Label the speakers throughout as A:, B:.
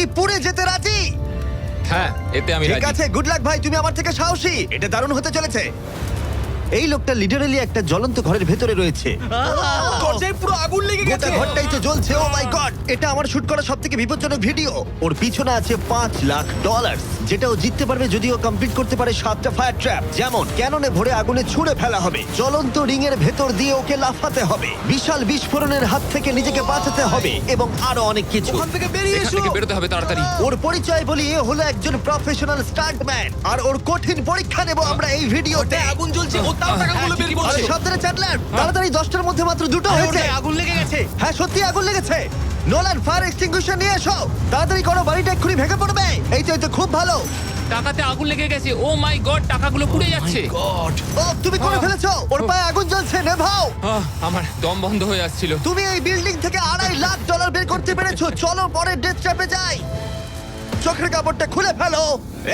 A: কি পুড়ে যেতে রাজি?
B: হ্যাঁ, এতে আমি
A: ঠিক
B: রাজি।
A: আছে, গুড লাক ভাই, তুমি আমার থেকে সাহসী। এটা দারুণ হতে চলেছে। এই লোকটা লিটারালি একটা জ্বলন্ত ঘরের ভেতরে রয়েছে।
C: দরজায় পুরো আগুন লেগে
A: গোটা
C: গেছে।
A: ঘরটাই তো জ্বলছে। ও মাই গড, এটা আমার শুট করা সবথেকে বিপজ্জনক ভিডিও। ওর পিছনে আছে $5,00,000, যেটা ও জিততে পারবে যদি ও কমপ্লিট করতে পারে 7টা ফায়ার ট্র্যাপ। যেমন ক্যাননে ভরে আগুনে ছুঁড়ে ফেলা হবে, জ্বলন্ত রিং এর ভেতর দিয়ে ওকে লাফাতে হবে, বিশাল বিস্ফোরণের হাত থেকে নিজেকে বাঁচাতে হবে এবং আরো অনেক কিছু।
C: ওখান থেকে বেরিয়ে
B: এখান
C: এসো।
B: থেকে বেরোতে হবে তাড়াতাড়ি।
A: ওর পরিচয় বলি, এ হলো একজন প্রফেশনাল স্টান্টম্যান, আর ওর কঠিন পরীক্ষা নেব আমরা এই ভিডিওতে।
C: ওটায় আগুন জ্বলছে, ও তাও টাকাগুলো বের
A: আরে
C: করছে।
A: সাবধানে চ্যাটলার, তাড়াতাড়ি 10টার মধ্যে মাত্র 2টো হয়েছে।
C: ওটায় আগুন লেগে গেছে।
A: হ্যাঁ সত্যি আগুন লেগেছে। নোলান, ফায়ার এক্সটিংগুইশার নিয়ে এসো, তাড়াতাড়ি করো, বাড়িটা এক্ষুনি ভেঙে পড়বে। এই তো খুব ভালো।
B: টাকাতে আগুন লেগে গেছে। ও মাই গড, টাকাগুলো পুড়ে যাচ্ছে।
C: গড।
A: ও তুমি করে ফেলেছো, ওর পায়ে আগুন জ্বলছে, নেভাও।
B: আমার দম বন্ধ হয়ে আসছিল।
A: তুমি এই বিল্ডিং থেকে $2.5 লাখ বের করতে পেরেছো। চলো পরের ডেথ ট্র্যাপে যাই। চোখের কাপড়টা খুলে ফেলো।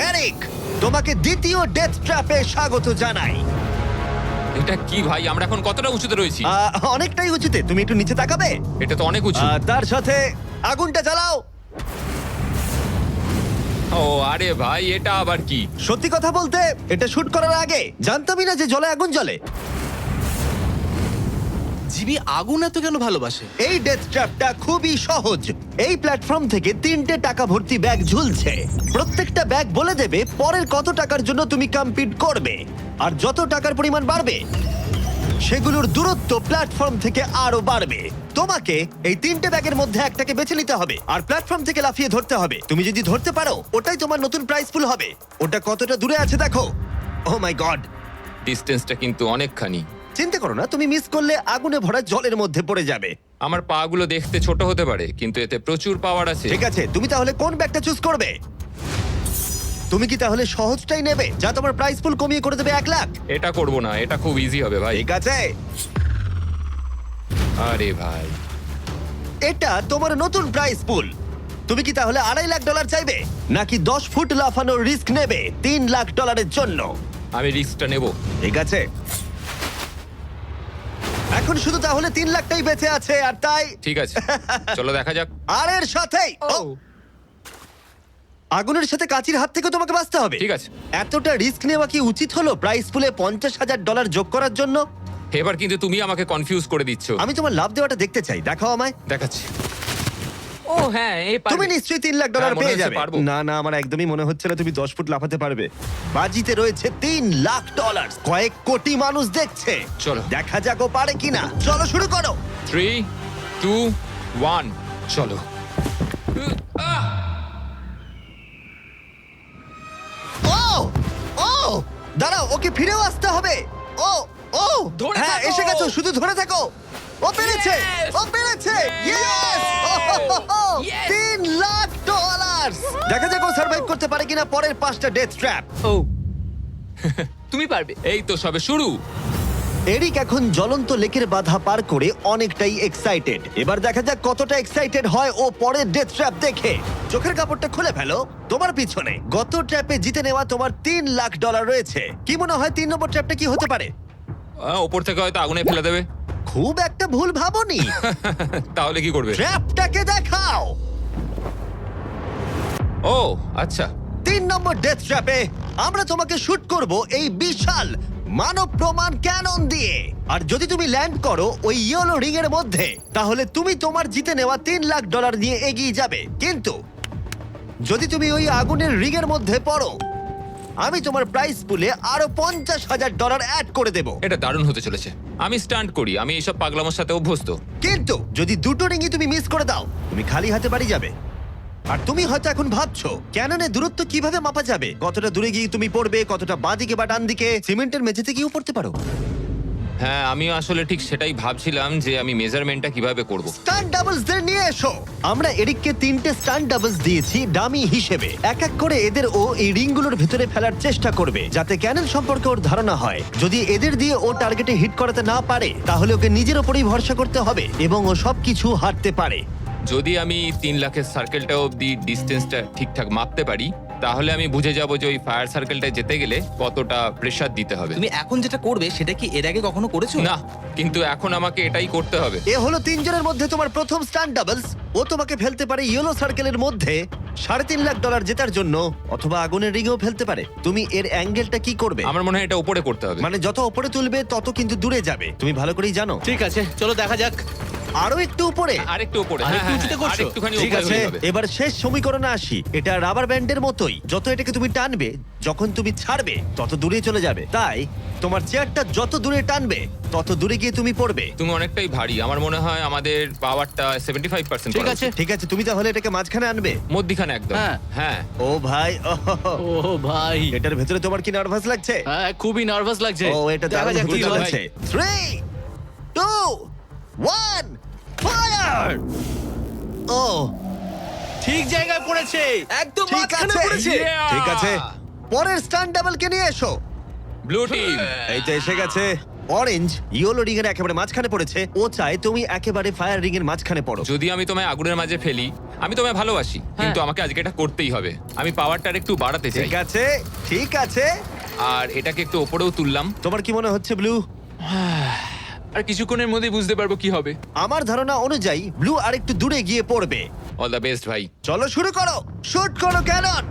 A: এরিক, তোমাকে দ্বিতীয় ডেথ ট্র্যাপে স্বাগত জানাই।
B: এটা কি ভাই, আমরা এখন কতটা উঁচুতে রয়েছি?
A: অনেকটাই উঁচুতে, তুমি একটু নিচে তাকাবে।
B: এটা তো অনেক উঁচু।
A: তার সাথে আগুনটা জ্বালাও।
B: ও আরে ভাই, এটা আবার কি?
A: সত্যি কথা বলতে, এটা শুট করার আগে জানতামই না যে জলে আগুন জ্বলে।
C: জিবি আগুন এত কেন ভালোবাসে?
A: এই ডেথ ট্র্যাপটা খুবই সহজ। এই প্ল্যাটফর্ম থেকে 3টে টাকা ভর্তি ব্যাগ ঝুলছে। প্রত্যেকটা ব্যাগ বলে দেবে পরের কত টাকার জন্য তুমি কমপ্লিট করবে, আর যত টাকার পরিমাণ বাড়বে সেগুলোর দূরত্ব প্ল্যাটফর্ম থেকে আরো বাড়বে। তোমাকে এই 3টে ব্যাগের মধ্যে একটাকে বেছে নিতে হবে আর প্ল্যাটফর্ম থেকে লাফিয়ে ধরতে হবে। তুমি যদি ধরতে পারো, ওটাই তোমার নতুন প্রাইস পুল হবে। ওটা কতটা দূরে আছে দেখো। ও মাই গড,
B: ডিস্টেন্সটা কিন্তু অনেকখানি।
A: চিন্তা করো না, তুমি মিস করলে আগুনে ভরা জলের মধ্যে পড়ে যাবে।
B: আমার পা গুলো দেখতে ছোট হতে পারে, কিন্তু এতে প্রচুর পাওয়ার আছে।
A: ঠিক আছে, তুমি তাহলে কোন ব্যাগটা চুজ করবে? তুমি কি তাহলে সহজটাই নেবে, যা তোমার প্রাইস পুল কমিয়ে করে দেবে 1,00,000?
B: এটা করব না, এটা খুব ইজি হবে ভাই।
A: ঠিক আছে,
B: আরে ভাই,
A: এটা তোমার নতুন প্রাইস পুল। তুমি কি তাহলে $2.5 লাখ চাইবে, নাকি 10 ফুট লাফানোর রিস্ক নেবে $3,00,000 জন্য?
B: আমি রিস্কটা নেব।
A: ঠিক আছে, এখন শুধু তাহলে 3,00,000টাই বেঁচে আছে, আর তাই
B: ঠিক আছে, চলো দেখা যাক।
A: আর এর সাথেই আগুনের সাথে কাচির হাত থেকে তোমাকে বাঁচতে হবে।
B: ঠিক আছে।
A: এতটা রিস্ক নেওয়া কি উচিত হলো প্রাইস পুলে $50,000 যোগ করার জন্য?
B: এবার কিন্তু তুমি আমাকে কনফিউজ করে দিচ্ছ।
A: আমি তোমার লাভ দেওয়াটা দেখতে চাই, দেখাও আমায়।
B: দেখাচ্ছি।
D: ও হ্যাঁ, এই
A: তুমি
D: পারবে।
A: নিশ্চয়ই $3,00,000
B: হ্যাঁ, মনে
A: পেয়ে
B: হচ্ছে
A: যাবে।
B: পারবো।
A: না না, আমার একদমই মনে হচ্ছে না তুমি 10 ফুট লাফাতে পারবে। বাজিতে রয়েছে $3,00,000, কয়েক কোটি মানুষ দেখছে।
B: চলো।
A: দেখা যাক ও পারে কিনা। চলো শুরু করো।
B: 3, 2, 1, চলো।
A: ও ও দাঁড়াও, ওকে ফিরেও আসতে হবে। ও ও
C: ধরে
A: হ্যাঁ,
C: থাকো।
A: এসে গেছো, শুধু ধরে থাকো। ও পেরেছে,
D: Yes!
A: ও পেরেছে।
D: Yes! Yes!
A: $3,00,000। দেখা যাক ও সার্ভাইভ করতে পারে কিনা পরের 5টা ডেথ ট্র্যাপ।
D: ও তুমি পারবে।
B: এই তো সবে শুরু।
A: এরিক এখন জ্বলন্ত লেকের বাধা পার করে অনেকটাই এক্সাইটেড। এবার দেখা যাক কতটা এক্সাইটেড হয় ও পরের ডেথ ট্র্যাপ দেখে। চোখের কাপড়টা খুলে ফেলো। তোমার পিছনে গত ট্র্যাপে জিতে নেওয়া তোমার $3,00,000 রয়েছে। কি মনে হয় 3 নম্বর ট্র্যাপটা কি হতে পারে?
B: ওপর থেকে হয়তো আগুনে ফেলে দেবে।
A: খুব একটা ভুল ভাবনি।
B: তাহলে কি করবে?
A: ট্র্যাপটাকে দেখাও।
B: ও আচ্ছা।
A: 3 নম্বর ডেথ ট্র্যাপে আমরা তোমাকে শুট করব এই বিশাল মানব প্রমাণ ক্যানন দিয়ে। আর যদি তুমি ল্যান্ড করো ওই ইয়েলো রিং এর মধ্যে, তাহলে তুমি তোমার জিতে নেওয়া $3,00,000 নিয়ে এগিয়ে যাবে। কিন্তু যদি তুমি ওই আগুনের রিং এর মধ্যে পড়ো, আমি তোমার প্রাইস পুলে আরো $50,000 অ্যাড করে দেব।
B: এটা দারুণ হতে চলেছে। আমি স্টান্ট করি, আমি এইসব পাগলামোর সাথে অভ্যস্ত।
A: কিন্তু যদি দুটো রিংই তুমি মিস করে দাও, তুমি খালি হাতে বাড়ি যাবে। আর তুমি হয়তো এখন ভাবছো, ক্যাননের দূরত্ব কিভাবে মাপা যাবে? কতটা দূরে গিয়ে তুমি পড়বে, কতটা বাঁদিকে বা ডান দিকে? সিমেন্টের মেঝেতে গিয়েও পড়তে পারো।
B: হ্যাঁ, আমি আসলে ঠিক সেটাই ভাবছিলাম যে আমি মেজারমেন্টটা কিভাবে করব।
A: স্টান্ট ডাবলসদের নিয়ে এসো। আমরা এরিককে 3টে স্টান্ট ডাবলস দিয়েছি ডামি হিসেবে। এক এক করে এদের ও এই রিংগুলোর ভিতরে ফেলার চেষ্টা করবে, যাতে ক্যানন সম্পর্কে ওর ধারণা হয়। যদি এদের দিয়ে ও টার্গেটে হিট করাতে না পারে, তাহলে ওকে নিজের ওপরেই ভরসা করতে হবে এবং ও সবকিছু হারতে পারে।
B: যদি আমি 3,00,000-এর সার্কেলটা অবধি ডিস্টেন্সটা ঠিকঠাক মাপতে পারি, তাহলে আমি বুঝে যাব যে ওই ফায়ার সার্কেলটা যেতে গেলে কতটা প্রেসার দিতে হবে।
C: তুমি এখন যেটা করবে সেটা কি এর আগে কখনো করেছো?
B: না, কিন্তু এখন আমাকে এটাই করতে হবে।
A: এ হলো 3 জনের মধ্যে তোমার প্রথম স্টান্ট ডাবলস। ও তোমাকে ফেলতে পারে ইয়েলো সার্কেলের মধ্যে $3.5 লাখ জেতার জন্য অথবা আগুনের রিংও ফেলতে পারে। তুমি এর অ্যাঙ্গেলটা কি করবে?
B: আমার মনে হয় এটা উপরে করতে হবে।
A: মানে যত উপরে তুলবে তত কিন্তু দূরে যাবে, তুমি ভালো করেই জানো।
C: ঠিক আছে, চলো দেখা যাক।
A: আরো একটু উপরে।
B: আরেকটু উপরে।
C: আরেকটু
B: হ্যাঁ,
C: উঁচুতে
B: হ্যাঁ,
C: করছো?
B: আরেকটুখানি
A: ঠিক
B: উপরে
A: আছে,
B: হলেই হবে।
A: এবার শেষ সমীকরণে আসি। এটা রাবার ব্যান্ডের মতোই, যত এটাকে তুমি টানবে, যখন তুমি ছাড়বে তত দূরে চলে যাবে। তাই তোমার চেয়ারটা যত দূরে টানবে তত দূরে গিয়ে তুমি পড়বে।
B: তুমি অনেকটাই ভারী, আমার মনে হয় আমাদের পাওয়ারটা 75%
C: ঠিক আছে।
A: ঠিক আছে, তুমি তাহলে এটাকে মাঝখানে আনবে।
B: মধ্যিখানে একদম।
C: হ্যাঁ।
B: হ্যাঁ
A: ও ভাই,
C: ও ভাই,
A: এটার ভেতরে তোমার কি নার্ভাস লাগছে?
C: হ্যাঁ খুবই নার্ভাস লাগছে।
A: ও, এটা
C: দেখা
A: দারুণ
C: যাক
A: হতে
C: কি হয়।
A: চলেছে। 3, 2, 1, ফায়ার! ও,
C: ঠিক জায়গায় পড়েছে, একদম
A: ঠিক
C: মাঝখানে
A: আছে।
C: পড়েছে।
B: Yeah!
A: ঠিক আছে, পরের স্টান্ট ডাবলকে নিয়ে এসো।
B: Blue team.
A: এই তো এসে গেছে। অরেঞ্জ ইয়েলো রিং এর একেবারে মাঝখানে পড়েছে। ও চায় তুমি একেবারে ফায়ার রিং এর মাঝখানে পড়ো।
B: যদি আমি তোমায় আগুনের মাঝে ফেলি, আমি তোমায় ভালোবাসি, কিন্তু আমাকে আজকে এটা করতেই হবে। আমি পাওয়ারটা একটু বাড়াতে চাই,
A: ঠিক আছে, ঠিক আছে।
B: আর এটাকে একটু ওপরেও তুললাম।
A: তোমার কি মনে হচ্ছে ব্লু?
E: আর কিছুক্ষণের মধ্যেই বুঝতে পারবো কি হবে।
A: আমার ধারণা অনুযায়ী ব্লু আর একটু দূরে গিয়ে পড়বে।
B: অল দ্য বেস্ট ভাই।
A: চলো শুরু করো, শুট করো ক্যানন।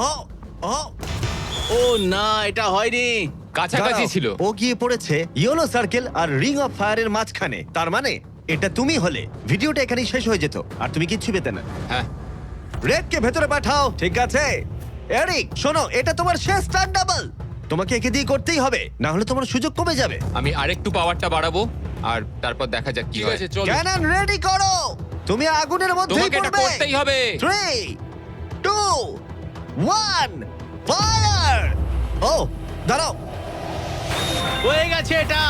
A: ও, ও,
C: ও না, এটা হয়নি।
B: কাছাকাছি
A: দাঁড়াও।
B: ছিল।
A: ও গিয়ে পড়েছে ইয়েলো সার্কেল আর রিং অফ ফায়ারের মাঝখানে। তার মানে এটা তুমি হলে ভিডিওটা এখানেই শেষ হয়ে যেত আর তুমি কিচ্ছু পেতে না।
B: হ্যাঁ,
A: রেডকে ভেতরে পাঠাও। ঠিক আছে এরিক, শোনো, এটা তোমার শেষ স্টান্ট ডাবল। তোমাকে একে দিয়ে করতেই হবে, না হলে তোমার সুযোগ কমে যাবে।
B: আমি আরেকটু পাওয়ারটা বাড়াবো, আর তারপর দেখা যাক কি
E: ঠিক
B: হয়।
E: আছে, চলো।
A: ক্যানন রেডি করো। তুমি আগুনের মধ্যেই
B: তোমাকে এটা
A: পড়বে।
B: করতেই হবে।
A: 3, 2, 1, ফায়ার! ও, দাঁড়াও।
C: হয়ে গেছে এটা।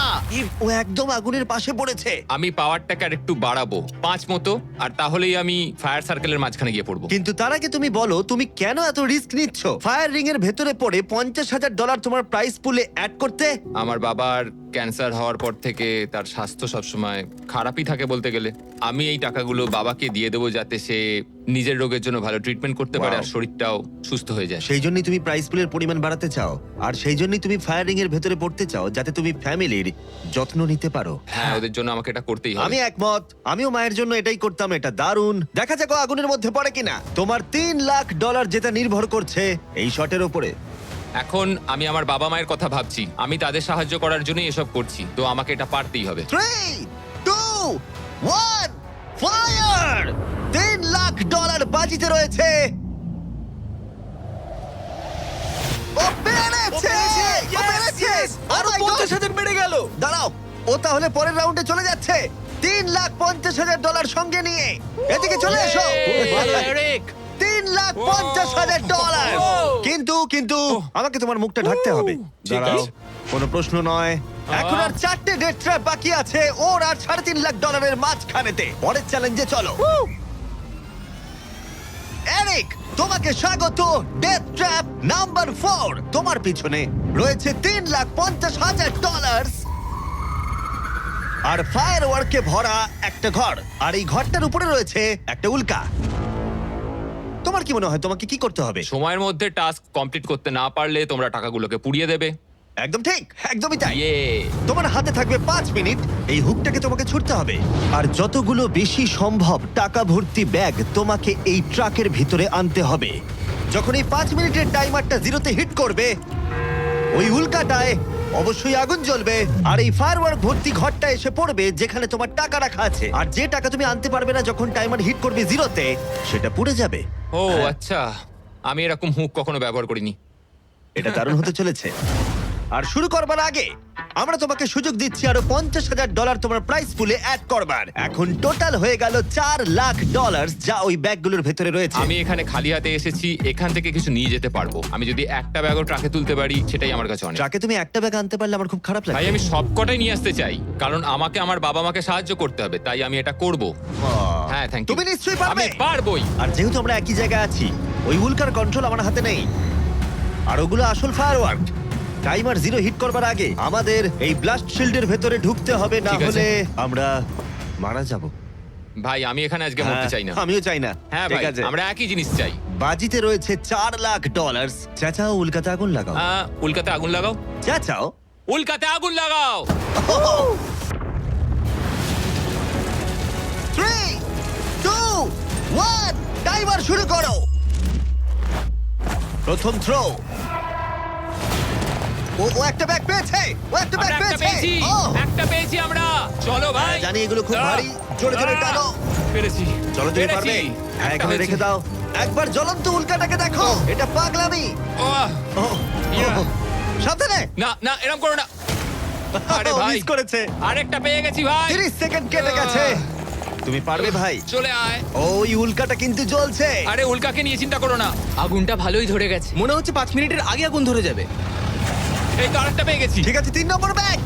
A: ও একদম আগুনের পাশে পড়েছে।
B: আমি পাওয়ারটাকে আর একটু বাড়াবো 5 মতো, আর তাহলেই আমি ফায়ার সার্কেলের মাঝখানে গিয়ে পড়বো।
A: কিন্তু তার আগে তুমি বলো, তুমি কেন এত রিস্ক নিচ্ছ ফায়ার রিং এর ভেতরে পড়ে $50,000 তোমার প্রাইস পুলে অ্যাড করতে?
B: আমার বাবার ক্যান্সার হওয়ার পর থেকে তার স্বাস্থ্য সবসময় খারাপই থাকে বলতে গেলে। আমি এই টাকাগুলো বাবাকে দিয়ে দেবো, যাতে সে নিজের রোগের জন্য ভালো ট্রিটমেন্ট করতে পারে
A: Wow.
B: আর শরীরটাও সুস্থ হয়ে যায়।
A: সেই জন্যই তুমি প্রাইস পুলের পরিমাণ বাড়াতে চাও, আর সেই জন্যই তুমি ফায়ার রিং এর ভেতরে পড়তে চাও, যাতে তুমি ফ্যামিলির যত্ন নিতে পারো।
B: হ্যাঁ, ওদের জন্য আমাকে এটা করতেই হবে।
A: আমি একমত, আমিও মায়ের জন্য এটাই করতাম। এটা দারুণ। দেখা যাক ও আগুনের মধ্যে পড়ে কিনা। তোমার $3 লাখ যেটা নির্ভর করছে এই শটের উপরে।
B: এখন আমি আমার বাবা মায়ের কথা ভাবছি, আমি তাদের সাহায্য করার জন্যই এসব করছি, তো আমাকে এটা পারতেই হবে।
A: 3, 2, 1, ফায়ার! $3 লাখ বাজিতে রয়েছে। ও পেরেছে! ও পেরেছে!
C: আরো
A: Oh my God!
C: 50,000 বেড়ে গেল।
A: দাঁড়াও, ও তাহলে পরের রাউন্ডে চলে যাচ্ছে $3,50,000 সঙ্গে নিয়ে। এদিকে চলে এসো।
C: ভালো এরিক।
A: $3,50,000। কিন্তু আমাকে তোমার মুখটা ঢাকতে হবে। দাঁড়াও, কোনো প্রশ্ন নয়। এখন আর 4টে ডেথ ট্র্যাপ বাকি আছে, ওর আর $3.5 লাখ মাঝখানেতে। পরের চ্যালেঞ্জে চলো। এরিক, তোমাকে স্বাগত ডেথ ট্র্যাপ নাম্বার 4। তোমার পিছনে রয়েছে $3,50,000 আর ফায়ার ওয়ার্কে ভরা একটা ঘর, আর এই ঘরটার উপরে রয়েছে একটা উল্কা। তোমার কি মনে হয় তোমাকে কি করতে হবে?
B: সময়ের মধ্যে টাস্ক কমপ্লিট করতে না পারলে তোমরা টাকাগুলোকে পুড়িয়ে দেবে।
A: একদম ঠিক, একদমই তাই।
B: ইয়ে।
A: তোমার হাতে থাকবে 5 মিনিট। এই হুকটাকে তোমাকে ছুটতে হবে, আর যতগুলো বেশি সম্ভব টাকা ভর্তি ব্যাগ তোমাকে এই ট্রাকের ভিতরে আনতে হবে। যখন এই 5 মিনিটের টাইমারটা জিরোতে হিট করবে, ওই উল্কাটায় অবশ্যই আগুন জ্বলবে, আর এই ফায়ারওয়ার্ক ভর্তি ঘরটা এসে পড়বে যেখানে তোমার টাকা রাখা আছে। আর যে টাকা তুমি আনতে পারবে না যখন টাইমার হিট করবে জিরোতে, সেটা পুড়ে যাবে।
B: ও আচ্ছা, আমি এরকম হুক কখনো ব্যবহার করিনি।
A: এটা দারুণ হতে চলেছে। আর শুরু করবার আগে আমরা তোমাকে সুযোগ দিচ্ছি আরো $50,000 তোমার প্রাইস পুলে অ্যাড করবার। এখন টোটাল হয়ে গেল $4,00,000, যা ওই ব্যাগগুলোর ভেতরে রয়েছে।
B: আমি এখানে খালি হাতে এসেছি, এখান থেকে কিছু নিয়ে যেতে পারবো। আমি যদি একটা ব্যাগও ট্রাকে তুলতে পারি, সেটাই আমার কাছে অনেক।
A: ট্রাকে তুমি একটা ব্যাগ আনতে পারলে আমার খুব খারাপ
B: ভাই,
A: লাগে।
B: আমি সবকটাই নিয়ে আসতে চাই, কারণ আমাকে আমার বাবা মাকে সাহায্য করতে হবে, তাই আমি এটা করব। হ্যাঁ, থ্যাংক ইউ।
A: তুমি নিশ্চয়ই পারবে।
B: আমি পারবোই।
A: আর যেহেতু আমরা একই জায়গায় আছি, ওই উল্কার কন্ট্রোল আমার হাতে নেই, আর ওগুলো আসল ফায়ারওয়ার্ক। টাইমার জিরো হিট করবার আগে আমাদের এই ব্লাস্ট শিল্ডের ভেতরে ঢুকতে হবে, না
B: ঠিক আছে।
A: হলে আমরা মারা যাব।
B: ভাই, আমি এখানে আজকে মরতে চাই না।
A: আমিও চাই না।
B: হ্যাঁ
A: ঠিক
B: ভাই,
A: আছে,
B: আমরা একই জিনিস চাই।
A: বাজিতে রয়েছে $4,00,000। চাচাও উল্কাতে আগুন লাগাও।
B: উল্কাতে আগুন লাগাও।
A: চাচাও।
B: উল্কাতে আগুন লাগাও।
A: 3, 2, 1, টাইমার শুরু করো। প্রথম থ্রো। ও একটা ব্যাগ পেয়েছে, ও একটা ব্যাগ
B: আমরা একটা
A: পেয়েছে।
B: পেয়েছি,
A: ও
B: একটা পেয়েছি আমরা। চলো ভাই।
A: জানি এগুলো খুব ভারী, জোরে জোরে টানো।
B: পেরেছি।
A: চলো তুমি
B: পেরেছি।
A: পারবে। হ্যাঁ,
B: একটা
A: এখানে
B: হয়েছে।
A: রেখে দাও। একবার জ্বলন্ত উল্কাটাকে দেখো, এটা পাগলামি।
B: ওহ,
A: ও,
B: Yeah.
A: ও, সাবধানে।
B: না না এরকম করো না। আরে
A: ও,
B: ভাই।
A: মিস করেছে।
B: আরেকটা পেয়ে গেছি ভাই।
A: 30 সেকেন্ড কেটে গেছে। তুমি পারবে ভাই।
B: চলে আয়।
A: ওই উল্কাটা কিন্তু জ্বলছে।
B: আরে উল্কাকে নিয়ে চিন্তা করো না।
D: আগুনটা ভালোই ধরে গেছে।
C: মনে হচ্ছে 5 মিনিটের আগে আগুন ধরে যাবে।
B: এই তো আরেকটা পেয়ে গেছি।
A: ঠিক আছে, 3 নম্বর ব্যাগ।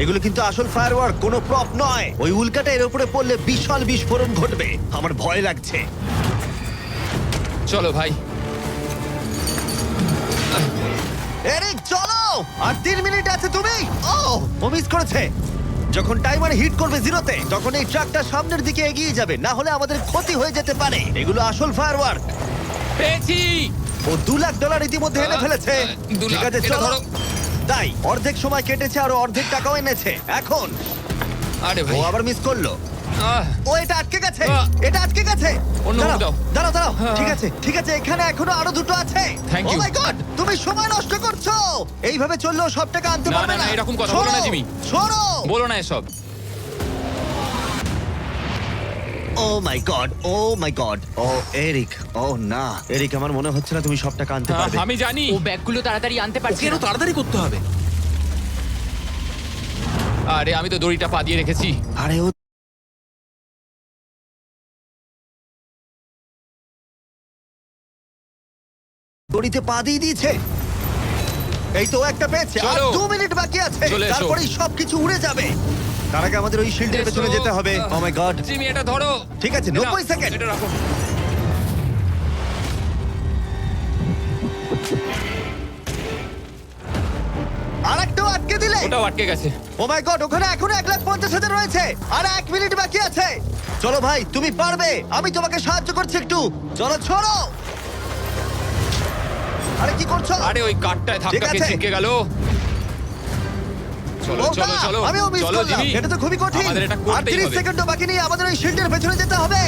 A: এগুলো কিন্তু আসল ফায়ারওয়ার্ক, কোনো প্রপ নয়। ওই উল্কাটা এর উপরে পড়লে বিশাল বিস্ফোরণ ঘটবে। আমার ভয় লাগছে।
B: চলো ভাই।
A: এরিক চলো, আর 3 মিনিট আছে। তুমি ও মিস করেছে। যখন টাইমার হিট করবে জিরোতে, তখন এই ট্রাকটা সামনের দিকে এগিয়ে যাবে, না হলে আমাদের ক্ষতি হয়ে যেতে পারে। এগুলো আসল ফায়ারওয়ার্ক।
B: পেয়েছি।
A: ও $2 লাখ ইতিমধ্যে এনে ফেলেছে।
B: 2
A: ঠিক
B: লাখ,
A: আছে
B: এটা
A: চলো।
B: ধরো।
A: তাই অর্ধেক সময় কেটেছে আর অর্ধেক টাকাও এনেছে। এখন
B: আরে
A: ও
B: ভাই।
A: আবার মিস করলো।
B: আহ,
A: ও এটা আটকে গেছে,
B: আহ।
A: এটা আটকে গেছে।
B: অন্য
A: দাঁড়াও,
B: দাও।
A: দাঁড়াও দাঁড়াও।
B: হ্যাঁ।
A: ঠিক আছে ঠিক আছে, এখানে এখনো আরো দুটো আছে।
B: Thank
A: ও
B: you.
A: মাই গড, তুমি সময় নষ্ট করছো। এইভাবে চললেও সব টাকা আনতে
B: না,
A: পারবে
B: না,
A: না।
B: না, এরকম কথা বলো না,
A: ছোড়ো,
B: জিমি।
A: ছোড়ো।
B: বলো না এসব।
A: ও মাই গড, ও মাই গড। ও এরিক, ও না এরিক, আমার মনে হচ্ছে না তুমি সব টাকা আনতে পারবে।
B: আমি জানি।
D: ও ব্যাগগুলো তাড়াতাড়ি আনতে পারছে
C: কেন
D: না।
C: তাড়াতাড়ি করতে হবে?
B: আরে আমি তো দড়িটা পা দিয়ে রেখেছি।
A: আরে ও দড়িতে পা দিয়ে দিয়েছে। এই তো ও একটা পেয়েছে, আর
B: চলো।
A: 2 মিনিট বাকি আছে,
B: চলে এসো।
A: তারপরেই সবকিছু উড়ে যাবে। তার আগে আমাদের ওই শিল্ডের পেছনে
B: এসো।
A: যেতে হবে। ও মাই গড।
B: জিমি এটা ধরো।
A: ঠিক আছে,
B: এটা-
A: 90 সেকেন্ড।
B: এটা রাখো।
A: আর একটাও আটকে দিলে।
B: ওটাও আটকে গেছে।
A: ও মাই গড, ওখানে এখনো 1,50,000 রয়েছে, আর 1 মিনিট বাকি আছে। চলো ভাই, তুমি পারবে, আমি তোমাকে সাহায্য করছি একটু। চলো ছোড়ো। আরে কি করছো?
B: আরে ওই কাঠটায়
A: ঠিক
B: ধাক্কা
A: আছে।
B: খেয়ে ছিটকে গেল। চলো
A: ও
B: চলো
A: না,
B: চলো।
A: আমিও মিস
B: চলো
A: করলাম।
B: জিমি।
A: এটা তো খুবই কঠিন।
B: আমাদের এটা
A: আর
B: করতেই
A: 30
B: হবে।
A: সেকেন্ডও বাকি নেই, আমাদের ওই শিল্ডের পেছনে যেতে হবে।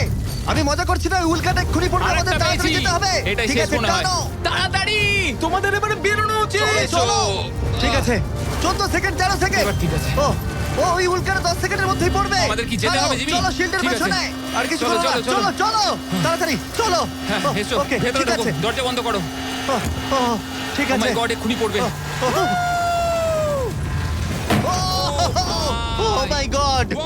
A: আমি মজা করছি না, ওই উল্কাটা এক্ষুনি পড়বে,
B: আরেকটা
A: আমাদের তাড়াতাড়ি
B: পেয়েছি।
A: যেতে হবে।
B: এটাই
A: ঠিক
B: শেষ
A: আছে,
B: মনে হয়।
A: টানো।
D: তাড়াতাড়ি।
C: তোমাদের এবারে বেরোনো উচিত।
B: চলো,
A: চলো।
B: চলো।
A: ঠিক আছে, 14 সেকেন্ড, 13 সেকেন্ড।
B: এবার ঠিক আছে।
A: ও ও ওই উল্কাটা 10 সেকেন্ডের মধ্যেই পড়বে।
B: আমাদের কি যেতে
A: চলো,
B: হবে, জিমি?
A: চলো শিল্ডের
B: ঠিক আছে।
A: পেছনে। আর কিছু
B: চলো,
A: করো না।
B: চলো,
A: চলো চলো তাড়াতাড়ি চলো।
B: হ্যাঁ,
A: ও,
B: এসো।
A: ওকে,
B: ভেতরে
A: ঠিক
B: ঢোকো।
A: আছে।
B: দরজা বন্ধ করো।
A: ও, ও, ঠিক
B: ও
A: আছে।
B: মাই গড, এক্ষুনি পড়বে।
A: ও মাই গড।
B: ও!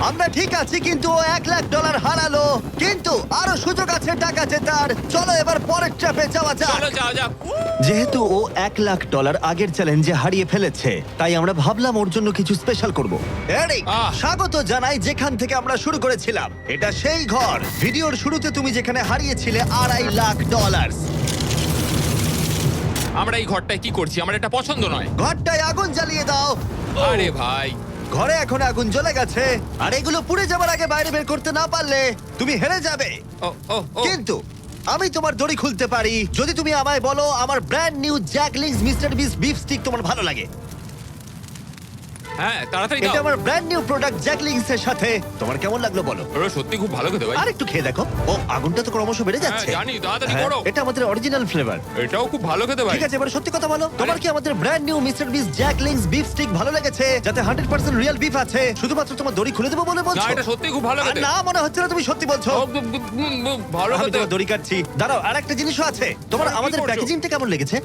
A: আমরা ঠিক আছি, কিন্তু ও $1 লাখ হারালো। কিন্তু আরো সুযোগ আছে টাকা জেতার। চলো এবার পরের ট্র্যাপে যাওয়া যাক।
B: চলো যাও যাও।
A: যেহেতু ও $1 লাখ আগের চ্যালেঞ্জে হারিয়ে ফেলেছে, তাই আমরা ভাবলাম ওর জন্য কিছু স্পেশাল করব। এরিক,
B: আহ।
A: স্বাগত জানাই যেখান থেকে আমরা শুরু করেছিলাম। এটা সেই ঘর, ভিডিওর শুরুতে তুমি যেখানে হারিয়েছিলে $2.5 লাখ।
B: আমরা এই ঘরটায় কি করছি? আমার এটা পছন্দ নয়।
A: ঘরটায় আগুন জ্বালিয়ে দাও।
B: আরে ভাই।
A: ঘরে এখন আগুন জ্বলে গেছে, আর এগুলো পুড়ে যাবার আগে বাইরে বের করতে না পারলে তুমি হেরে যাবে।
B: ও ও ও।
A: কিন্তু আমি তোমার দড়ি খুলতে পারি যদি তুমি আমায় বলো আমার ব্র্যান্ড নিউ জ্যাকলিংস মিস্টার বিস বিফ স্টিক তোমার ভালো লাগে।
B: হ্যাঁ, তাড়াতাড়ি
A: এটা
B: দাও।
A: আমার ব্র্যান্ড নিউ প্রোডাক্ট জ্যাকলিংস এর সাথে। তোমার কেমন লাগলো বলো?
B: ওরা সত্যি খুব ভালো খেতে ভাই।
A: আর একটু খেয়ে দেখো। ও আগুনটা তো ক্রমশ বেড়ে যাচ্ছে।
B: হ্যাঁ, জানি, তাড়াতাড়ি
A: হ্যাঁ,
B: করো।
A: এটা আমাদের অরিজিনাল ফ্লেভার।
B: এটাও খুব ভালো খেতে ভাই।
A: ঠিক আছে, এবার সত্যি কথা বলো, তোমার কি আমাদের ব্র্যান্ড নিউ মিস্টার বিস জ্যাকলিংস বিফ স্টিক ভালো লেগেছে, যাতে 100% রিয়েল বিফ আছে? শুধুমাত্র তোমার দড়ি খুলে দেবো বলে
B: না,
A: বলছো?
B: এটা সত্যি খুব ভালো
A: আর
B: খেতে।
A: না, মনে হচ্ছে না তুমি সত্যি বলছো।
B: ভালো
A: আমি
B: খেতে।
A: তোমার দড়ি কাটছি। দাঁড়াও, আর একটা জিনিসও আছে। তোমার
B: কি
A: আমাদের
B: করছো?
A: প্যাকেজিংটা কেমন লেগেছে?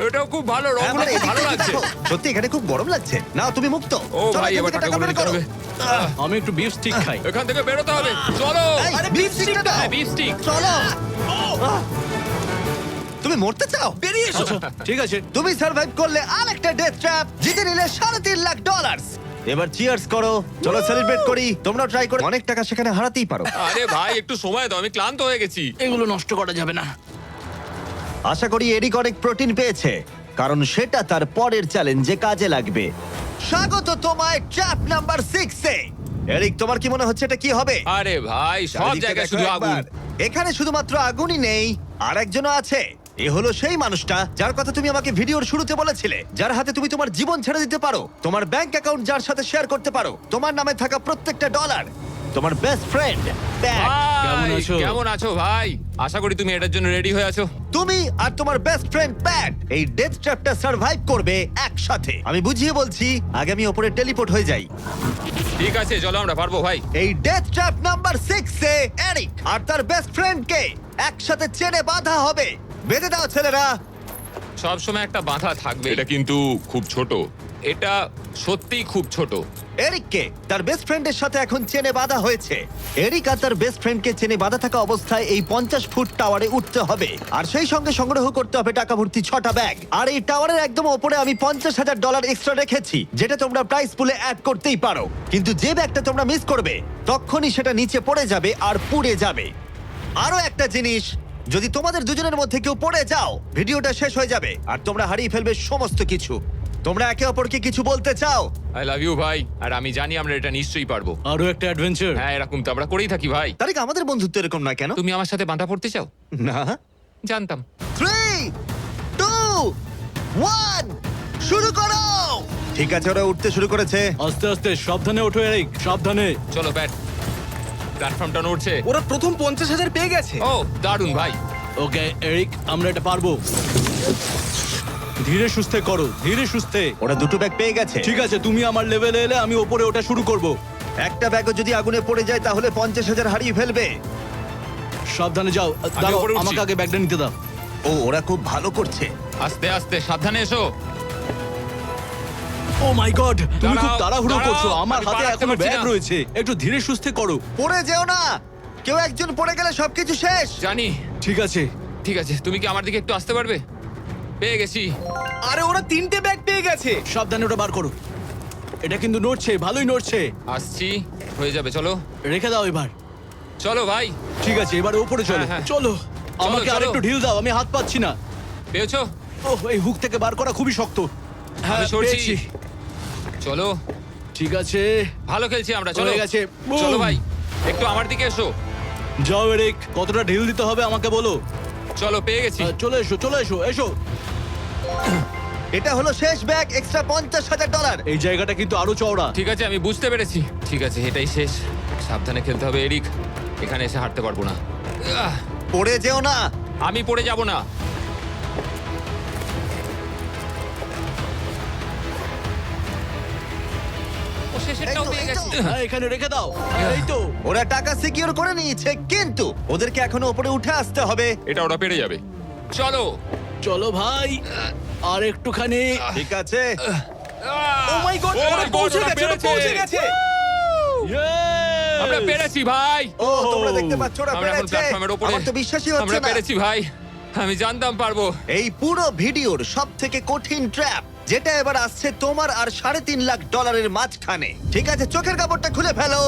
B: এটাও খুব ভালো,
A: হ্যাঁ,
B: রংগুলো
A: মানে
B: খুব
A: এদিক
B: ভালো
A: থেকে
B: লাগছে।
A: দেখো। সত্যি এখানে খুব গরম লাগছে। না, তুমি মুক্ত।
B: ও
A: চলো,
B: ভাই,
A: এখান
B: এবার
A: থেকে
B: টাকা
A: টাকা
B: গুলো
A: বের
B: দিতে
A: করো।
B: হবে।
C: আমি একটু বিফ স্টিক খাই।
B: এখান থেকে বেরোতে হবে। চলো।
A: এই,
C: আরে,
A: beef
C: beef
A: stick টা
C: stick
A: দাও।
B: হ্যাঁ, beef stick।
A: চলো। আহ, তুমি মরতে চাও?
C: বেরিয়ে এসো। ঠিক আছে।
A: তুমি সার্ভাইভ করলে আরেকটা ডেথ ট্র্যাপ, জিতে নিলে $3.5 লাখ। এবার চিয়ার্স করো, চলো সেলিব্রেট করি। তোমরাও ট্রাই করো, অনেক টাকা সেখানে হারাতেই পারো।
B: আরে ভাই, একটু সময় দাও, আমি ক্লান্ত হয়ে গেছি।
C: এগুলো নষ্ট করা যাবে না।
A: আশা করি এরিক অনেক প্রোটিন পেয়েছে, কারণ সেটা তার পরের চ্যালেঞ্জে কাজে লাগবে। স্বাগত তোমায় ট্র্যাপ নাম্বার 6 এ। এরিক, তোমার কি মনে হচ্ছে এটা কি হবে?
B: আরে ভাই, সব
A: চারিদিকে
B: জায়গায়
A: দেখো
B: শুধু আগুন।
A: একবার। এখানে শুধুমাত্র আগুনই নেই, আর একজনও আছে। এ হলো সেই মানুষটা যার কথা তুমি আমাকে ভিডিওর শুরুতে বলেছিলে, যার হাতে তুমি তোমার জীবন ছেড়ে দিতে পারো, তোমার ব্যাংক অ্যাকাউন্ট যার সাথে শেয়ার করতে পারো, তোমার নামে থাকা প্রত্যেকটা ডলার, তোমার বেস্ট ফ্রেন্ড প্যাট।
C: কেমন
B: ভাই,
C: আছো?
B: কেমন আছো ভাই? আশা করি তুমি এটার জন্য রেডি হয়ে আছো।
A: তুমি আর তোমার বেস্ট ফ্রেন্ড প্যাট এই ডেথ ট্র্যাপটা সার্ভাইভ করবে একসাথে। আমি বুঝিয়ে বলছি, আগে আমি ওপরে টেলিপোর্ট হয়ে যাই।
B: ঠিক আছে, চলো আমরা পারবো ভাই।
A: এই ডেথ ট্র্যাপ নাম্বার 6 এ এরিক আর তার বেস্ট ফ্রেন্ডকে একসাথে চেনে বাঁধা হবে। বেঁধে দাও ছেলেরা।
B: সব সময় একটা বাধা থাকবে।
F: এটা কিন্তু খুব ছোট।
B: এটা সত্যিই খুব ছোট।
A: এরিককে তার বেস্ট ফ্রেন্ডের সাথে এখন চেনে বাঁধা হয়েছে। এরিক আর তার বেস্ট ফ্রেন্ডকে চেনে বাঁধা থাকা অবস্থায় এই 50 ফুট টাওয়ারে উঠতে হবে, আর সেই সঙ্গে সংগ্রহ করতে হবে টাকা ভর্তি 6টা ব্যাগ। আর এই টাওয়ারের একদম ওপরে আমি $50,000 এক্সট্রা রেখেছি, যেটা তোমরা প্রাইস পুলে অ্যাড করতেই পারো। কিন্তু যে ব্যাগটা তোমরা মিস করবে তখনই সেটা নিচে পড়ে যাবে আর পুড়ে যাবে। আরো একটা জিনিস, যদি তোমাদের দুজনের মধ্যে কেউ পড়ে যাও, ভিডিওটা শেষ হয়ে যাবে আর তোমরা হারিয়ে ফেলবে সমস্ত কিছু। তোমরা একে অপরকে কিছু বলতে চাও?
B: আই লাভ ইউ ভাই, আর আমি জানি আমরা এটা নিশ্চয়ই পারবো।
C: আরো একটা অ্যাডভেঞ্চার।
B: হ্যাঁ, এরকম তো আমরা করেই থাকি ভাই।
A: তারিক, আমাদের বন্ধুত্ব এরকম না কেন?
B: তুমি আমার সাথে বাঁধা পড়তে চাও?
A: না।
B: জানতাম।
A: 3, 2, 1, শুরু করো। ঠিক আছে, ওরা উঠতে শুরু করেছে।
C: আস্তে আস্তে, সাবধানে ওঠো এরিক, সাবধানে।
B: চলো ব্যাট, প্ল্যাটফর্মটা নড়ছে।
G: ওরা প্রথম 50,000 পেয়ে গেছে।
B: ও দারুণ ভাই।
C: ওকে এরিক, আমরা এটা পারবো। ধীরে সুস্থে করো, ধীরে সুস্থে।
A: ওরা দুটো ব্যাগ পেয়ে গেছে।
C: ঠিক আছে, তুমি আমার লেভেলে এলে আমি ওপরে ওটা শুরু করব।
A: একটা ব্যাগও যদি আগুনে পড়ে যায় তাহলে 50,000 হারিয়ে ফেলবে।
C: সাবধানে যাও। দাঁড়াও,
B: উপরে উঠছি।
C: আমাকে আগে ব্যাগটা নিতে দাও।
A: ও, ওরা খুব ভালো করছে।
B: আস্তে আস্তে, সাবধানে এসো।
C: ও মাই গড, তুমি খুব
B: দাঁড়াও,
C: তাড়াহুড়ো
B: দাঁড়াও,
C: করছো। আমার
B: আমি
C: হাতে
B: পা রাখতে
C: এখনো
B: পারছি
C: ব্যাগ
B: না।
C: রয়েছে, একটু ধীরে সুস্থে করো।
A: পড়ে যেও না, কেউ একজন পড়ে গেলে সবকিছু শেষ।
B: জানি।
C: ঠিক আছে।
B: ঠিক আছে, তুমি কি আমার দিকে একটু আসতে পারবে? পেয়ে গেছি।
G: আরে ওরা 3টে ব্যাগ পেয়ে গেছে।
C: সাবধানে ওটা বার করো। এটা কিন্তু নড়ছে, ভালোই নড়ছে।
B: আসছি, হয়ে যাবে। চলো
C: রেখে দাও এবার।
B: চলো ভাই।
C: ঠিক আছে, এবার উপরে চলো।
B: হ্যাঁ, হ্যাঁ।
C: চলো, আমাকে
B: চলো।
C: আরেকটু ঢিল দাও, আমি হাত পাচ্ছি না।
B: পেয়েছো?
C: ওহ, এই হুক থেকে বার করা খুবই শক্ত। হ্যাঁ,
B: আমি সরছি।
C: পেয়েছি।
B: চলো,
C: ঠিক আছে,
B: ভালো খেলছি আমরা। চলো
C: হয়ে গেছে। বুম।
B: চলো ভাই, একটু আমার দিকে এসো।
C: যাও এরিক, কতটা ঢিল দিতে হবে আমাকে বলো।
B: চলো, পেয়ে গেছি।
C: চলে এসো, চলে এসো, এসো।
A: এটা হলো শেষ ব্যাগ, এক্সট্রা $50,000।
C: এই জায়গাটা কিন্তু আরো চওড়া।
B: ঠিক আছে, আমি বুঝতে পেরেছি। ঠিক আছে, এটাই শেষ। সাবধানে খেলতে হবে এরিক, এখানে এসে হারতে পারবো না।
A: পড়ে যেও না।
B: আমি পড়ে যাব না। ও শেষেরটাও পেয়ে গেছি।
C: হ্যাঁ, এখানে রেখে দাও। এই তো।
A: ওরা টাকা সিকিউর করে নিয়েছে, কিন্তু ওদেরকে এখনো উপরে উঠে আসতে হবে।
F: এটা ওরা পেরে যাবে।
B: চলো।
C: চলো ভাই, আর একটুখানি।
A: ঠিক আছে,
G: ও মাই গড,
B: Oh my
G: ওরা
B: God,
G: পৌঁছে
B: ওরা
G: গেছে, ওরা
B: পেরেছে।
G: পৌঁছে গেছে।
C: Yes!
B: আমরা পেরেছি ভাই।
A: ও তোমরা দেখতে পাচ্ছ ওরা
B: আমরা এখন
A: পেরেছে।
B: প্ল্যাটফর্মের উপরে।
A: আমার তো বিশ্বাসই হচ্ছে
B: আমরা
A: না।
B: পেরেছি ভাই, আমি জানতাম পারবো।
A: এই পুরো ভিডিওর সবথেকে কঠিন ট্র্যাপ, যেটা এবার আসছে তোমার আর $3.5 লাখ মাঝখানে। ঠিক আছে, চোখের কাপড়টা খুলে ফেলো।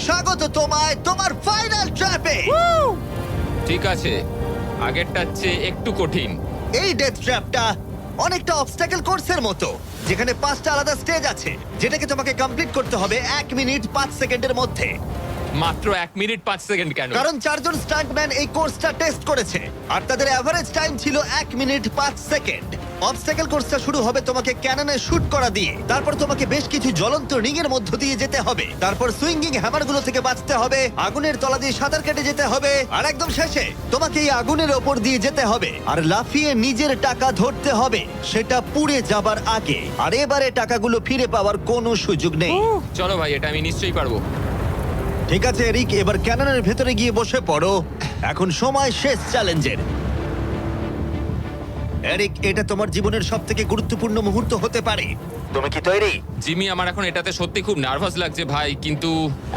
A: স্বাগত তোমায় তোমার ফাইনাল ট্র্যাপে।
B: ঠিক আছে, আগেরটার চেয়ে একটু কঠিন।
A: এই ডেথ ট্র্যাপটা অনেকটা অবস্টাকেল কোর্সের মতো, যেখানে 5টা আলাদা স্টেজ আছে, যেটাকে তোমাকে কমপ্লিট করতে হবে 1 মিনিট 5 সেকেন্ডের মধ্যে।
B: মাত্র 1 মিনিট 5 সেকেন্ড কেন?
A: কারণ 4 জন স্টান্টম্যান এই কোর্সটা টেস্ট করেছে, আর তাদের এভারেজ টাইম ছিল 1 মিনিট 5 সেকেন্ড। অবস্টাকেল কোর্সটা শুরু হবে তোমাকে ক্যাননে শুট করা দিয়ে, তারপর তোমাকে বেশ কিছু জ্বলন্ত রিং এর মধ্য দিয়ে যেতে হবে, তারপর সুইঙ্গিং হ্যামারগুলো থেকে বাঁচতে হবে, আগুনের তলা দিয়ে সাঁতার কেটে যেতে হবে, আর একদম শেষে তোমাকে এই আগুনের ওপর দিয়ে যেতে হবে আর লাফিয়ে নিজের টাকা ধরতে হবে, সেটা পুড়ে যাবার আগে। আর এবারে টাকাগুলো ফিরে পাওয়ার কোনো সুযোগ নেই।
B: চলো ভাই, এটা আমি নিশ্চয়ই পারবো।
A: ঠিক আছে এরিক, এবার ক্যাননের ভেতরে গিয়ে বসে পড়ো। এখন সময় শেষ চ্যালেঞ্জের। এরিক, এটা তোমার জীবনের সবথেকে গুরুত্বপূর্ণ মুহূর্ত হতে পারে। তুমি কি তৈরি?
B: জিমি, আমার এখন এটাতে সত্যি খুব নার্ভাস লাগছে ভাই, কিন্তু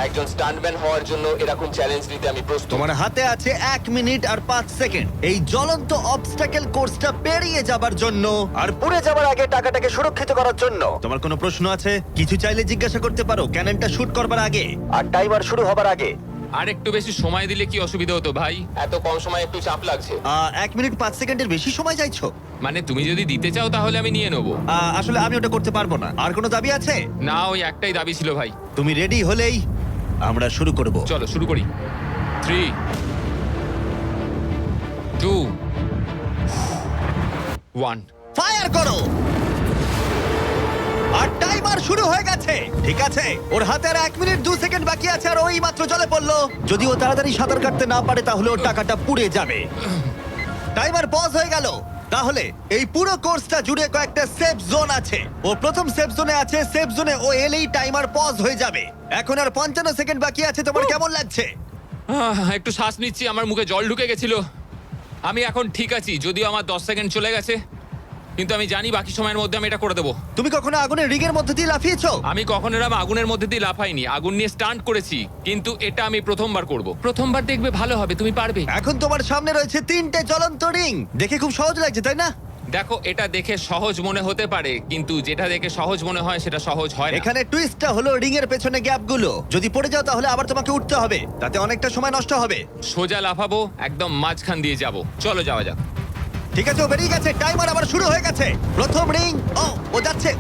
H: একজন স্টান্টম্যান হওয়ার জন্য এরকম চ্যালেঞ্জ নিতে আমি প্রস্তুত।
A: তোমার হাতে আছে 1 মিনিট আর 5 সেকেন্ড এই জ্বলন্ত অবস্টাকেল কোর্সটা পেরিয়ে যাবার জন্য আর পুড়ে যাবার আগে টাকাটাকে সুরক্ষিত করার জন্য। তোমার কোনো প্রশ্ন আছে? কিছু চাইলে জিজ্ঞাসা করতে পারো ক্যাননটা শুট করবার আগে আর টাইমার শুরু হবার আগে।
B: আর একটু বেশি সময় দিলে কি অসুবিধা হতো ভাই?
H: এত কম সময় একটু চাপ লাগছে।
A: 1 মিনিট 5 সেকেন্ডের বেশি সময় চাইছো?
B: মানে তুমি যদি দিতে চাও তাহলে আমি নিয়ে নেবো।
A: আসলে আমি ওটা করতে পারবো না। আর কোনো দাবি আছে?
B: না, ওই একটাই দাবি ছিল ভাই।
A: তুমি রেডি হলেই আমরা শুরু করব।
B: চলো শুরু করি। 3, 2, 1
A: ফায়ার করো। আর টাইমার শুরু হয়ে গেছে। ঠিক আছে, ওর হাতে আর 1 মিনিট 2 সেকেন্ড বাকি আছে, আর ওই মাত্র জলে পড়লো। যদি ও তাড়াতাড়ি সাঁতার কাটতে না পারে তাহলে ওর টাকাটা পুড়ে যাবে। টাইমার পজ হয়ে গেল। তাহলে এই পুরো কোর্সটা জুড়ে কয়েকটা সেফ জোন আছে। ও প্রথম সেফ জোনে আছে। সেফ জোনে ও এলেই টাইমার পজ হয়ে যাবে। এখন আর 55 সেকেন্ড বাকি আছে। তোমার কেমন লাগছে?
B: একটু শ্বাস নিচ্ছি, আমার মুখে জল ঢুকে গেছিল। আমি এখন ঠিক আছি, যদিও আমার 10 সেকেন্ড চলে গেছে, কিন্তু আমি জানি বাকি সময়ের মধ্যে আমি এটা করে দেবো।
A: তুমি কখনো আগুনের রিগের মধ্যে দিয়ে লাফিয়েছো?
B: আমি কখনো এরকম আগুনের মধ্যে দিয়ে লাফাইনি, আগুন নিয়ে স্টান্ট করেছি, কিন্তু এটা আমি প্রথমবার করব। প্রথমবার দেখবে ভালো হবে, তুমি পারবে।
A: এখন তোমার সামনে রয়েছে 3টে জ্বলন্ত রিং। দেখে খুব সহজ লাগছে, তাই না?
B: দেখো, এটা দেখে সহজ মনে হতে পারে, কিন্তু যেটা দেখে সহজ মনে হয় সেটা সহজ হয় না।
A: এখানে টুইস্টটা হলো রিং এর পেছনে গ্যাপগুলো। যদি পড়ে যাও তাহলে আবার তোমাকে উঠতে হবে, তাতে অনেকটা সময় নষ্ট হবে।
B: সোজা লাফাবো, একদম মাঝখান দিয়ে যাব। চলো যাওয়া যাক।
A: ঠিক আছে, ও বেরিয়ে গেছে। টাইমার আবার শুরু হয়ে গেছে। প্রথম রিং। ও যাচ্ছে,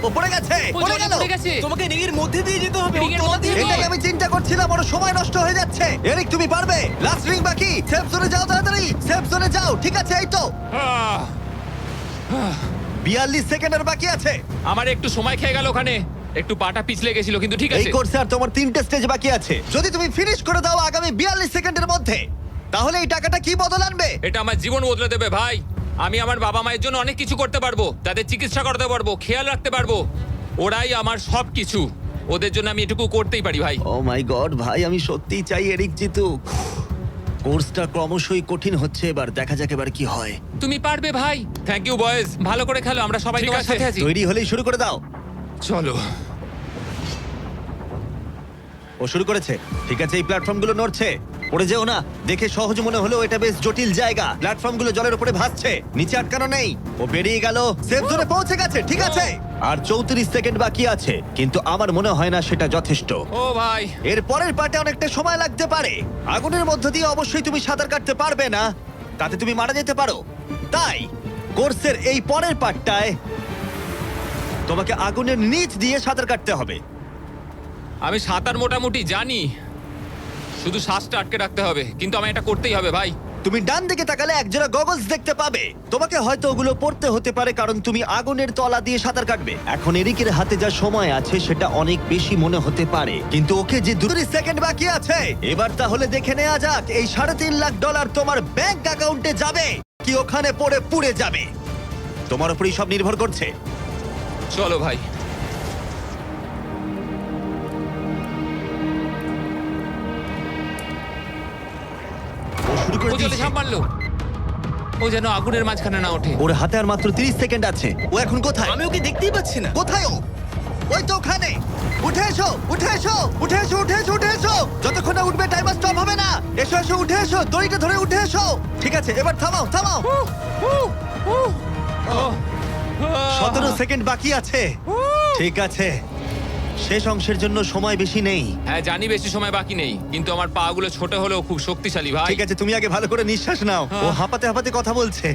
A: ও পড়ে গেছে।
D: ও
A: পড়ে
D: জলে
A: গেল।
D: পড়ে গেছে।
G: তোমাকে রিংয়ের মধ্যে দিয়ে যেতে হবে। ও
D: রিংয়ের
G: তলা
D: মধ্যে
G: দিয়ে
D: দিয়ে।
A: এটাই আমি চিন্তা করছিলাম, ওর সময় নষ্ট হয়ে যাচ্ছে। এরিক, তুমি পারবে। লাস্ট রিং বাকি। সেফ জোনে যাও, তাড়াতাড়ি সেফ জোনে যাও। ঠিক আছে, এই তো
B: আহ,
A: 42 সেকেন্ড আর বাকি আছে।
B: আমার একটু সময় খেয়ে গেল ওখানে, একটু পাটা পিছলে গেছিল, কিন্তু ঠিক
A: এই
B: আছে।
A: কোর্সে আর তোমার 3টে স্টেজ বাকি আছে। যদি তুমি ফিনিশ করে দাও আগামী 42 সেকেন্ডের মধ্যে, তাহলে এই টাকাটা কি বদল আনবে?
B: এটা আমার জীবন বদলে দেবে ভাই। আমি আমার বাবা মায়ের জন্য অনেক কিছু করতে পারবো, তাদের চিকিৎসা করতে পারবো, খেয়াল রাখতে পারবো। ওরাই আমার সব কিছু, ওদের জন্য আমি এটুকু করতেই পারি ভাই।
A: ও মাই গড ভাই, আমি সত্যিই চাই এরিক জিতুক। কোর্সটা ক্রমশই কঠিন হচ্ছে, এবার দেখা যাক এবার কি হয়।
B: তুমি পারবে ভাই। থ্যাংক ইউ বয়েজ, ভালো করে খেলো, আমরা সবাই
E: ঠিক
B: তোমার
E: আছে।
B: সাথে আছি।
A: তৈরি হলেই শুরু করে দাও।
B: চলো।
A: ও শুরু করেছে। ঠিক আছে, এই প্ল্যাটফর্মগুলো নড়ছে। পড়ে যেও না। দেখে সহজ মনে হলেও এটা বেশ জটিল জায়গা। প্ল্যাটফর্মগুলো জলের উপরে ভাসছে, নিচে আটকানো নেই। ও বেরিয়ে গেল, সেফ জোনে পৌঁছে গেছে। ঠিক আছে, আর 34 সেকেন্ড বাকি আছে, কিন্তু আমার মনে হয় না সেটা যথেষ্ট।
B: ও ভাই,
A: এর পরের পার্টে অনেকটা সময় লাগতে পারে। আগুনের মধ্য দিয়ে অবশ্যই তুমি সাঁতার কাটতে পারবে না, তাতে তুমি মারা যেতে পারো। তাই কোর্সের এই পরের পার্টটায় তোমাকে আগুনের নিচ দিয়ে সাঁতার কাটতে হবে।
B: আমি সাঁতার মোটামুটি জানি, শুধু শ্বাসটা আটকে রাখতে হবে, কিন্তু আমি এটা করতেই হবে ভাই।
A: তুমি ডান দিকে তাকালে একজোড়া গগলস দেখতে পাবে। তোমাকে হয়তো ওগুলো পড়তে হতে পারে, কারণ তুমি আগুনের তলা দিয়ে সাঁতার কাটবে। এখন এরিকের হাতে যা সময় আছে সেটা অনেক বেশি মনে হতে পারে, কিন্তু ওকে যে 2 সেকেন্ড বাকি আছে। এবার তাহলে দেখে নেওয়া যাক এই $3.5 লাখ তোমার ব্যাংক অ্যাকাউন্টে যাবে কি ওখানে পড়ে পুড়ে যাবে। তোমার উপরই সব নির্ভর করছে।
B: চলো ভাই।
A: ও শুরু করে
B: ও জলে
A: দিয়েছে।
B: ঝাঁপ মারলো, ও যেন আগুনের মাঝখানে না ওঠে।
A: ওর হাতে আর মাত্র 30 সেকেন্ড আছে। ও এখন কোথায়?
G: আমি ওকে দেখতেই পাচ্ছি না।
A: কোথায় ও? ওই তো ওখানে। উঠে এসো, উঠে এসো, উঠে এসো, উঠে এসো, উঠে এসো। যতক্ষণ না উঠবে টাইমার স্টপ হবে না। এসো এসো, উঠে এসো, দড়িটা ধরে উঠে এসো। ঠিক আছে, এবার থামাও, থামাও। 17 সেকেন্ড বাকি আছে। ঠিক আছে, শেষ অংশের জন্য সময় বেশি নেই।
B: হ্যাঁ জানি বেশি সময় বাকি নেই, কিন্তু আমার পা গুলো ছোট হলেও খুব শক্তিশালী ভাই।
A: ঠিক আছে, তুমি আগে ভালো করে নিঃশ্বাস নাও। ও হাঁপাতে হাঁপাতে কথা বলছে।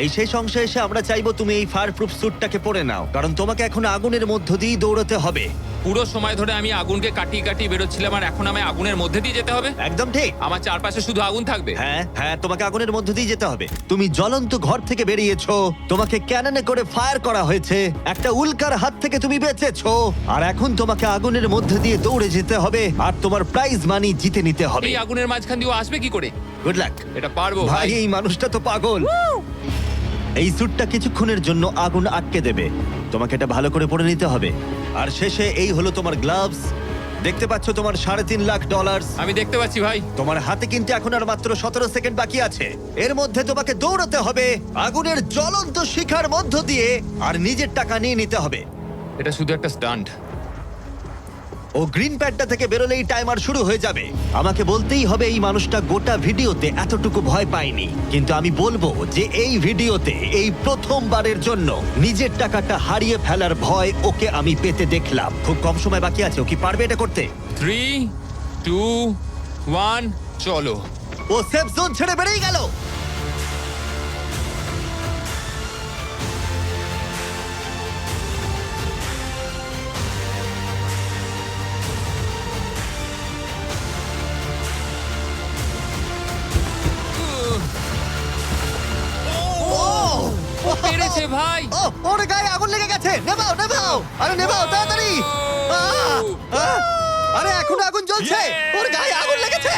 A: এই শেষ অংশে এসে আমরা চাইবো তুমি এই ফায়ার প্রুফ স্যুটটাকে পরে নাও, কারণ তোমাকে এখন আগুনের মধ্য দিয়ে দৌড়তে হবে।
B: পুরো সময় ধরে আমি আগুনকে কাটিয়ে কাটিয়ে বেরোচ্ছিলাম, আর এখন আমি আগুনের মধ্যে দিয়ে যেতে হবে।
A: একদম ঠিক।
B: আমার চারপাশে শুধু আগুন থাকবে।
A: হ্যাঁ হ্যাঁ, তোমাকে আগুনের মধ্য দিয়ে যেতে হবে। তুমি জ্বলন্ত ঘর থেকে বেরিয়েছো, তোমাকে ক্যাননে করে ফায়ার করা হয়েছে, একটা উল্কার হাত থেকে তুমি বেঁচেছো, আর এখন তোমাকে আগুনের মধ্য দিয়ে দৌড়ে যেতে হবে, আর তোমার প্রাইজ মানি জিতে নিতে হবে।
B: এই আগুনের মাঝখান দিয়ে ও আসবে কি করে?
A: Good luck.
B: এটা পারবো
A: ভাই,
B: ভাই।
A: এই মানুষটা তো পাগল। এই স্যুটটা কিছুক্ষণের জন্য আগুন আটকে দেবে, তোমাকে এটা ভালো করে পরে নিতে হবে। আর শেষে এই হলো তোমার গ্লাভস। দেখতে পাচ্ছ তোমার $3.5 লাখ।
B: আমি দেখতে পাচ্ছি ভাই।
A: তোমার হাতে কিন্তু এখন আর মাত্র 17 সেকেন্ড বাকি আছে। এর মধ্যে তোমাকে দৌড়তে হবে আগুনের জ্বলন্ত শিখার মধ্য দিয়ে, আর নিজের টাকা নিয়ে নিতে হবে।
B: এটা শুধু একটা স্টান্ট।
A: ও গ্রিন প্যাডটা থেকে বেরোলেই টাইমার শুরু হয়ে যাবে। আমাকে বলতেই হবে এই মানুষটা গোটা ভিডিওতে এতটুকু ভয় পায়নি, কিন্তু আমি বলবো যে এই ভিডিওতে এই প্রথমবারের জন্য নিজের টাকাটা হারিয়ে ফেলার ভয় ওকে আমি পেতে দেখলাম। খুব কম সময় বাকি আছে, ও কি পারবে এটা করতে?
B: 3, 2, 1, চলো।
A: ও সেফ জোন ছেড়ে বেরিয়ে গেল।
B: গেছে ভাই।
A: ও ওর গায়ে আগুন লেগে গেছে। নেভাও নেভাও, আরে নেভাও তাড়াতাড়ি। আহ! আহ! আরে এখনো আগুন জ্বলছে, ওর গায়ে আগুন লেগেছে।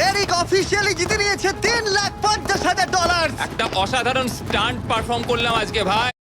A: এরিক অফিসিয়ালি জিতে নিয়েছে $3,50,000।
B: একটা অসাধারণ স্টান্ট পারফর্ম করলাম আজকে ভাই।